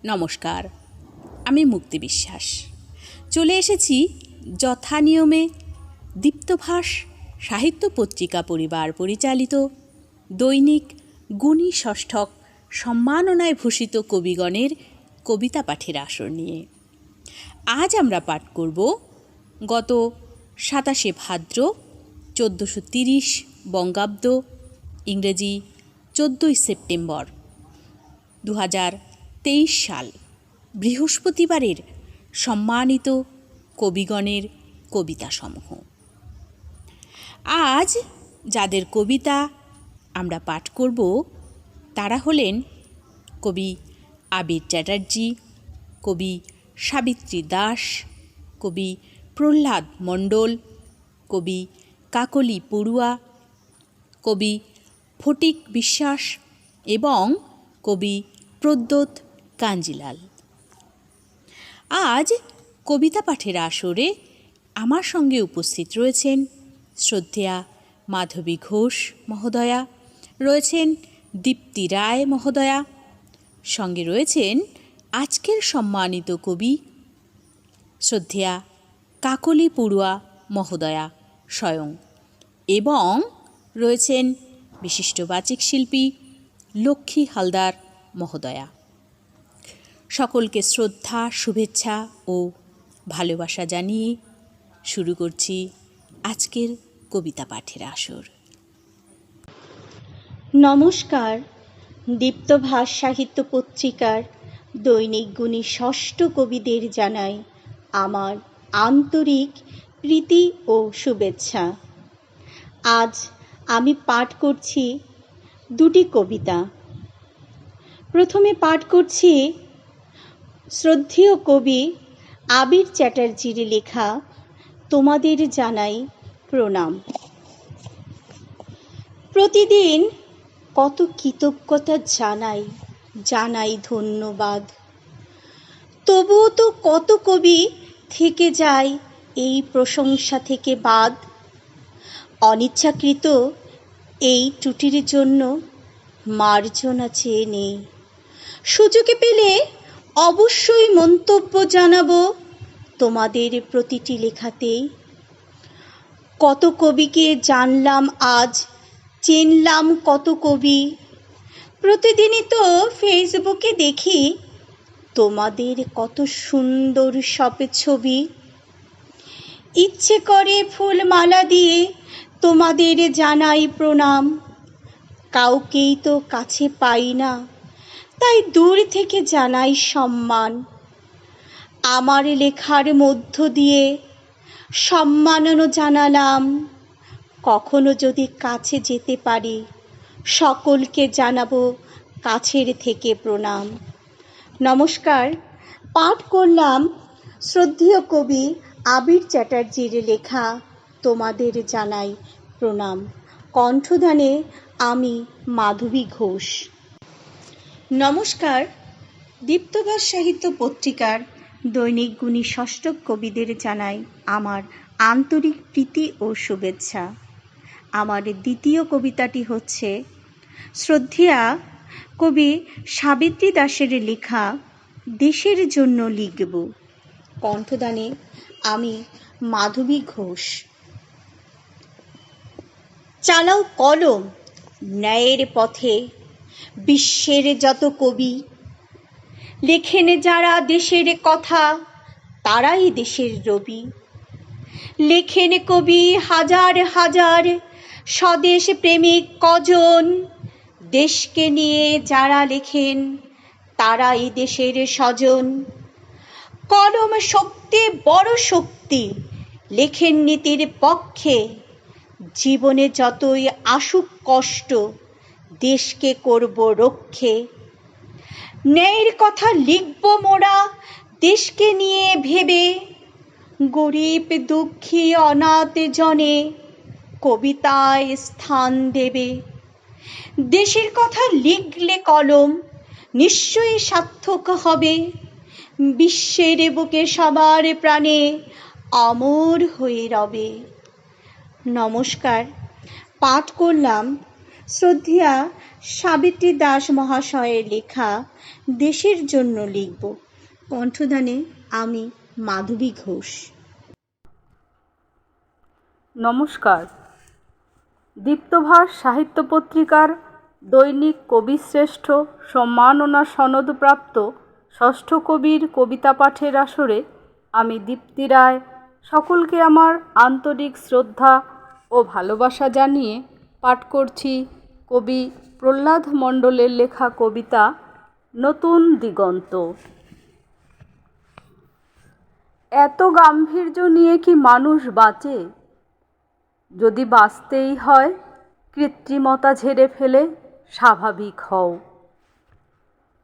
নমস্কার, আমি মুক্তি বিশ্বাস চলে এসেছি যথানিয়মে দীপ্তভাস সাহিত্য পত্রিকা পরিবার পরিচালিত দৈনিক গুণী ষষ্ঠক সম্মাননায় ভূষিত কবিগণের কবিতা পাঠের আসর নিয়ে। আজ আমরা পাঠ করব গত 27শে ভাদ্র 1430 বঙ্গাব্দ, ইংরেজি 14ই সেপ্টেম্বর 2023 সাল বৃহস্পতিবারের সম্মানিত কবিগণের কবিতাসমূহ। আজ যাদের কবিতা আমরা পাঠ করব তারা হলেন কবি আবির চ্যাটার্জি, কবি সাবিত্রী দাস, কবি প্রহ্লাদ মণ্ডল, কবি কাকলি পড়ুয়া, কবি ফটিক বিশ্বাস এবং কবি প্রদ্যোৎ কাঞ্জিলাল। আজ কবিতা পাঠের আসরে আমার সঙ্গে উপস্থিত রয়েছেন শ্রদ্ধেয়া মাধবী ঘোষ মহোদয়া, রয়েছেন দীপ্তি রায় মহোদয়া, সঙ্গে রয়েছেন আজকের সম্মানিত কবি শ্রদ্ধেয়া কাকলি পড়ুয়া মহোদয়া স্বয়ং, এবং রয়েছেন বিশিষ্ট বাচিক শিল্পী লক্ষ্মী হালদার মহোদয়া। সকলকে শ্রদ্ধা, শুভেচ্ছা ও ভালোবাসা জানিয়ে শুরু করছি আজকের কবিতা পাঠের আসর। নমস্কার। দীপ্তভাস সাহিত্য পত্রিকার দৈনিক গুণী ষষ্ঠ কবিদের জানাই আমার আন্তরিক প্রীতি ও শুভেচ্ছা। আজ আমি পাঠ করছি দুটি কবিতা। প্রথমে পাঠ করছি শ্রদ্ধেয় কবি আবির চ্যাটার্জির লেখা তোমাদের জানাই প্রণাম। প্রতিদিন কত কৃতজ্ঞতা জানাই ধন্যবাদ, তবুও তো কত কবি থেকে যায় এই প্রশংসা থেকে বাদ। অনিচ্ছাকৃত এই ত্রুটির জন্য মার্জনা চেয়ে নেই, সুযোগে পেলে অবশ্যই মন্তব্য জানাবো তোমাদের প্রতিটি লেখাতেই। কত কবিকে জানলাম আজ, চিনলাম কত কবি, প্রতিদিনই তো ফেসবুকে দেখি তোমাদের কত সুন্দর সব ছবি। ইচ্ছে করে ফুলমালা দিয়ে তোমাদের জানাই প্রণাম, কাউকেই তো কাছে পাই না, তাই দূর থেকে জানাই সম্মান। আমার লেখার মধ্য দিয়ে সম্মাননা জানালাম, কখনো যদি কাছে যেতে পারি সকলকে জানাবো কাছের থেকে প্রণাম। নমস্কার। পাঠ করলাম শ্রদ্ধেয় কবি আবির চ্যাটার্জির লেখা তোমাদের জানাই প্রণাম। কণ্ঠদানে আমি মাধবী ঘোষ। নমস্কার। দীপ্তভাস সাহিত্য পত্রিকার দৈনিক গুণী ষষ্ঠ কবিদের জানাই আমার আন্তরিক প্রীতি ও শুভেচ্ছা। আমার দ্বিতীয় কবিতাটি হচ্ছে শ্রদ্ধেয়া কবি সাবিত্রী দাসের লেখা দেশের জন্য লিখব। কণ্ঠদানে আমি মাধবী ঘোষ। চালাও কলম ন্যায়ের পথে, বিশ্বের যত কবি লেখেন যারা দেশের কথা, তারাই দেশের রবি। লেখেন কবি হাজার হাজার স্বদেশ প্রেমিক কজন, দেশকে নিয়ে যারা লেখেন তারাই দেশের স্বজন। কলম শক্তি, বড় শক্তি, লেখেন নীতির পক্ষে, জীবনে যতই আসুক কষ্ট দেশকে করব রক্ষে। ন্যায়ের কথা লিখব মোরা দেশকে নিয়ে ভেবে, গরিব দুঃখী অনাথ জনে কবিতায় স্থান দেবে। দেশের কথা লিখলে কলম নিশ্চয়ই সার্থক হবে, বিশ্বের বুকে সবার প্রাণে অমর হয়ে রবে। নমস্কার। পাঠ করলাম শ্রদ্ধেয়া সাবিত্রী দাস মহাশয়ের লেখা দেশের জন্য লিখব। কণ্ঠদানে আমি মাধবী ঘোষ। নমস্কার। দীপ্তভাস সাহিত্য পত্রিকার দৈনিক কবিশ্রেষ্ঠ সম্মাননা সনদপ্রাপ্ত ষষ্ঠ কবির কবিতা পাঠের আসরে আমি দীপ্তি রায় সকলকে আমার আন্তরিক শ্রদ্ধা ও ভালোবাসা জানিয়ে পাঠ করছি কবি প্রহ্লাদ মণ্ডলের লেখা কবিতা নতুন দিগন্ত। এত গাম্ভীর্য নিয়ে কি মানুষ বাঁচে? যদি বাঁচতেই হয় কৃত্রিমতা ঝেড়ে ফেলে স্বাভাবিক হও।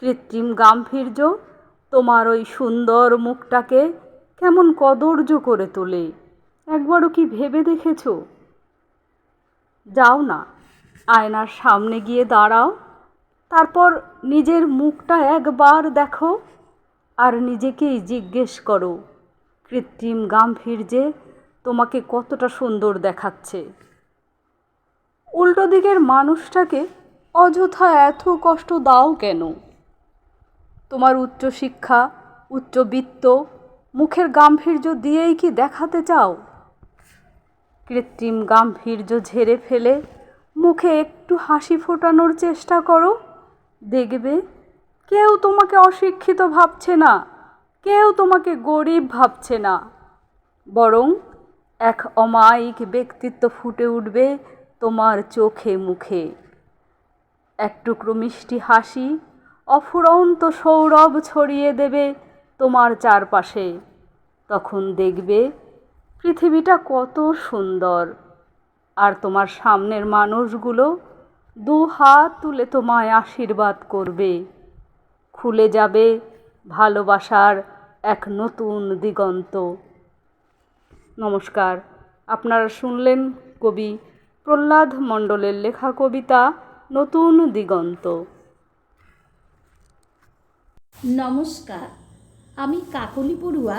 কৃত্রিম গাম্ভীর্য তোমার ওই সুন্দর মুখটাকে কেমন কদর্য করে তোলে, একবারও কি ভেবে দেখেছো? যাও না, আয়নার সামনে গিয়ে দাঁড়াও, তারপর নিজের মুখটা একবার দেখো আর নিজেকেই জিজ্ঞেস করো কৃত্রিম গাম্ভীর্যে তোমাকে কতটা সুন্দর দেখাচ্ছে। উল্টো দিকের মানুষটাকে অযথা এত কষ্ট দাও কেন? তোমার উচ্চশিক্ষা, উচ্চবিত্ত, মুখের গাম্ভীর্য দিয়েই কি দেখাতে চাও? কৃত্রিম গাম্ভীর্য ঝেড়ে ফেলে মুখে একটু হাসি ফোটানোর চেষ্টা করো, দেখবে কেউ তোমাকে অশিক্ষিত ভাবছে না, কেউ তোমাকে গরিব ভাবছে না, বরং এক অমায়িক ব্যক্তিত্ব ফুটে উঠবে তোমার চোখে মুখে। এক টুকরো মিষ্টি হাসি অফুরন্ত সৌরভ ছড়িয়ে দেবে তোমার চারপাশে। তখন দেখবে পৃথিবীটা কত সুন্দর, আর তোমার সামনের মানুষগুলো দু হাত তুলে তোমায় আশীর্বাদ করবে। খুলে যাবে ভালোবাসার এক নতুন দিগন্ত। নমস্কার। আপনারা শুনলেন কবি প্রহ্লাদ মণ্ডলের লেখা কবিতা নতুন দিগন্ত। নমস্কার, আমি কাকলি বড়ুয়া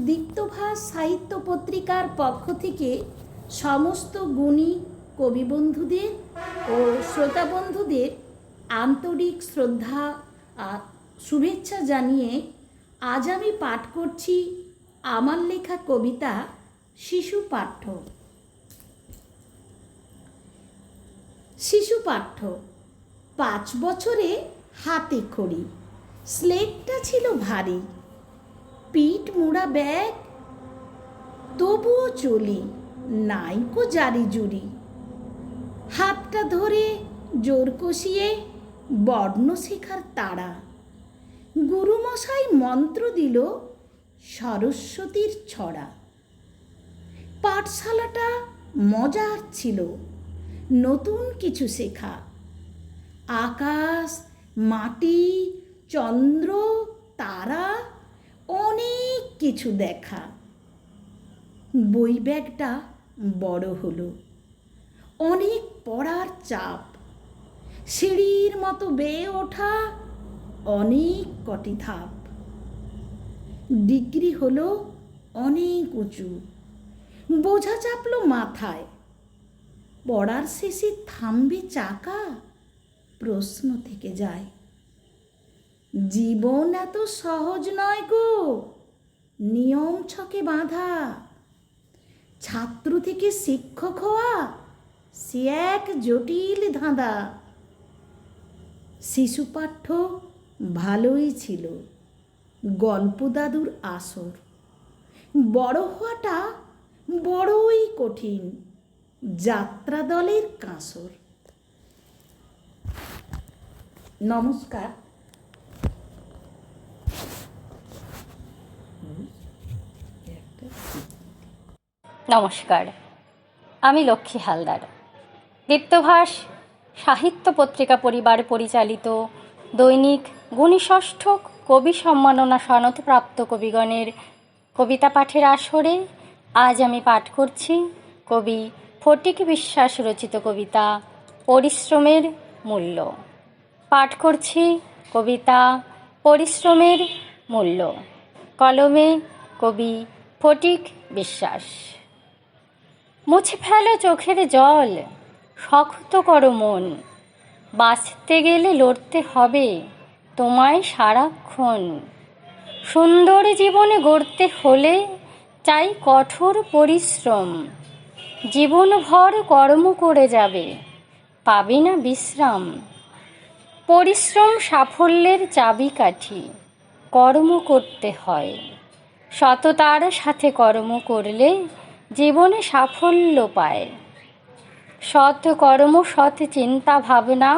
দীপ্তভাস সাহিত্য পত্রিকার পক্ষ থেকে সমস্ত গুণী কবি বন্ধুদের ও শ্রোতা বন্ধুদের আন্তরিক শ্রদ্ধা আর শুভেচ্ছা জানিয়ে আজ আমি পাঠ করছি আমার লেখা কবিতা শিশু পাঠ্য। শিশু পাঠ্য। 5 বছরে হাতে খড়ি, স্লেটটা ছিল ভারী, পিঠ মোড়া ব্যাগ, তবুও চলি, নাইকো জারি জুরি। হাতটা ধরে জোর কষিয়ে বর্ণ শেখার তাড়া। গুরুমশাই মন্ত্র দিল সরস্বতীর ছড়া। পাঠশালাটা মজার ছিল, নতুন কিছু শেখা। আকাশ, মাটি, চন্দ্র, তারা, অনেক কিছু দেখা। বই ব্যাগটা বড় হলো, অনেক পড়ার চাপ। সিঁড়ির মতো বেয়ে ওঠা অনেক কটি ধাপ। ডিগ্রি হলো অনেক উঁচু, বোঝা চাপলো মাথায়। পড়ার শেষে থামবে চাকা, প্রশ্ন থেকে যায়। জীবন এত সহজ নয় গো, নিয়ম ছকে বাঁধা। ছাত্র থেকে শিক্ষক হওয়া সে এক জটিল ধাঁধা। শিশু পাঠ্য ভালোই ছিল, গল্প দাদুর আসর। বড় হওয়াটা বড়ই কঠিন, যাত্রা দলের কাঁসর। নমস্কার। নমস্কার, আমি লক্ষ্মী হালদার। দীপ্তভাস সাহিত্য পত্রিকা পরিবার পরিচালিত দৈনিক গুণীষষ্ঠ কবি সম্মাননা সনদপ্রাপ্ত কবিগণের কবিতা পাঠের আসরে আজ আমি পাঠ করছি কবি ফটিক বিশ্বাস রচিত কবিতা পরিশ্রমের মূল্য। পাঠ করছি কবিতা পরিশ্রমের মূল্য। কলমে কবি ফটিক বিশ্বাস। মুছে ফেলো চোখের জল, শক্ত করো মন, বাঁচতে গেলে লড়তে হবে তোমায় সারাক্ষণ। সুন্দর জীবনে গড়তে হলে চাই কঠোর পরিশ্রম, জীবনভর কর্ম করে যাবে, পাবে না বিশ্রাম। পরিশ্রম সাফল্যের চাবিকাঠি, কর্ম করতে হয়, সততার সাথে কর্ম করলে জীবনে সাফল্য পায়। সৎ কর্ম, সৎ চিন্তা ভাবনা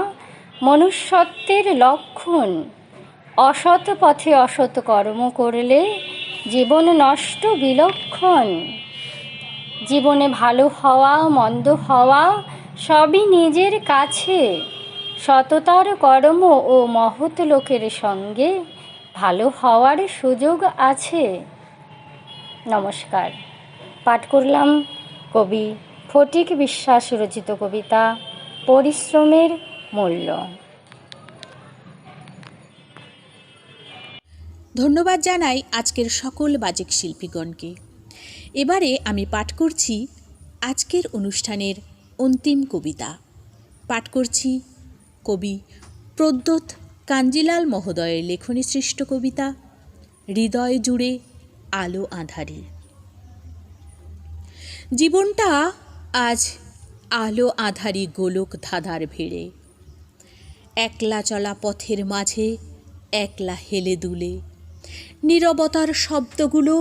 মনুষ্যত্বের লক্ষণ। অসৎ পথে অসৎ কর্ম করলে জীবন নষ্ট বিলক্ষণ। জীবনে ভালো হওয়া মন্দ হওয়া সবই নিজের কাছে, সততার কর্ম ও মহৎ লোকের সঙ্গে ভালো হওয়ার সুযোগ আছে। নমস্কার। পাঠ করলাম কবি ফটিক বিশ্বাস রচিত কবিতা পরিশ্রমের মূল্য। ধন্যবাদ জানাই আজকের সকল বাচিক শিল্পীগণকে। এবারে আমি পাঠ করছি আজকের অনুষ্ঠানের অন্তিম কবিতা। পাঠ করছি কবি প্রদ্যোৎ কাঞ্জিলাল মহোদয়ের লেখনী সৃষ্ট কবিতা হৃদয় জুড়ে আলো আঁধারি। জীবনটা আজ আলো আঁধারি গোলক ধাঁধার ভিড়ে, একলা চলা পথের মাঝে একলা হেলে দুলে, নীরবতার শব্দগুলো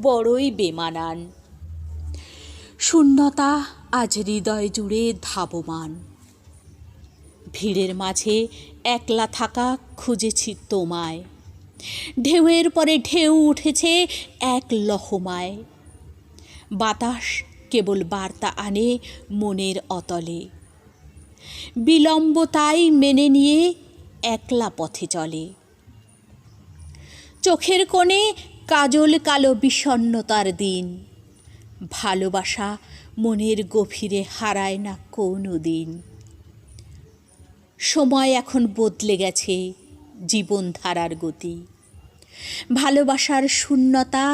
বড়ই বেমানান। শূন্যতা আজ হৃদয় জুড়ে ধাবমান। ভিড়ের মাঝে একলা থাকা খুঁজেছি তোমায়, ঢেউয়ের পরে ঢেউ উঠেছে এক লহমায়। বাতাস কেবল বার্তা আনে মনের অতলে, বিলম্ব তাই মেনে নিয়ে একলা পথে চলে। চোখের কোণে কাজল কালো বিষণ্ণতার দিন, ভালোবাসা মনের গভীরে হারায় না কোনো দিন। সময় এখন বদলে গেছে জীবনধারার গতি, ভালোবাসার শূন্যতা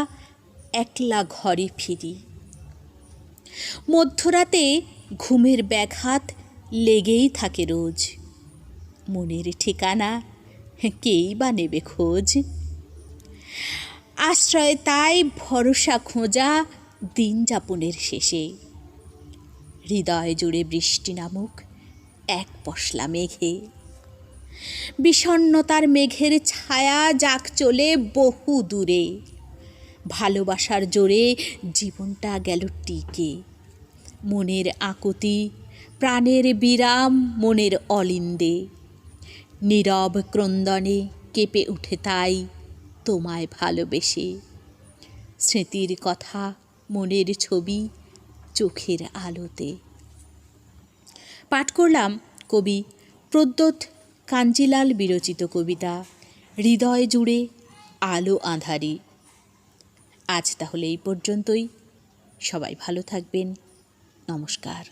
একলা ঘরে ফিরি। মধ্যরাতে ঘুমের ব্যাঘাত লেগেই থাকে রোজ, মনের ঠিকানা কেই বা নেবে খোঁজ। আশ্রয় তাই ভরসা খোঁজা দিন যাপনের শেষে, হৃদয় জুড়ে বৃষ্টি নামুক এক পশলা মেঘে। বিষণ্ণতার মেঘের ছায়া যাক চলে বহু দূরে, ভালোবাসার জোরে জীবনটা গেল টিকে। মনের আকুতি প্রাণের বিরাম মনের অলিন্দে, নীরব ক্রন্দনে কেঁপে উঠে তাই তোমায় ভালোবেসে। স্মৃতির কথা মনের ছবি চোখের আলোতে। পাঠ করলাম কবি প্রদ্যোৎ কাঞ্জিলাল বিরচিত কবিতা হৃদয় জুড়ে আলো আঁধারি। আজ তাহলে এই পর্যন্তই। সবাই ভালো থাকবেন। নমস্কার।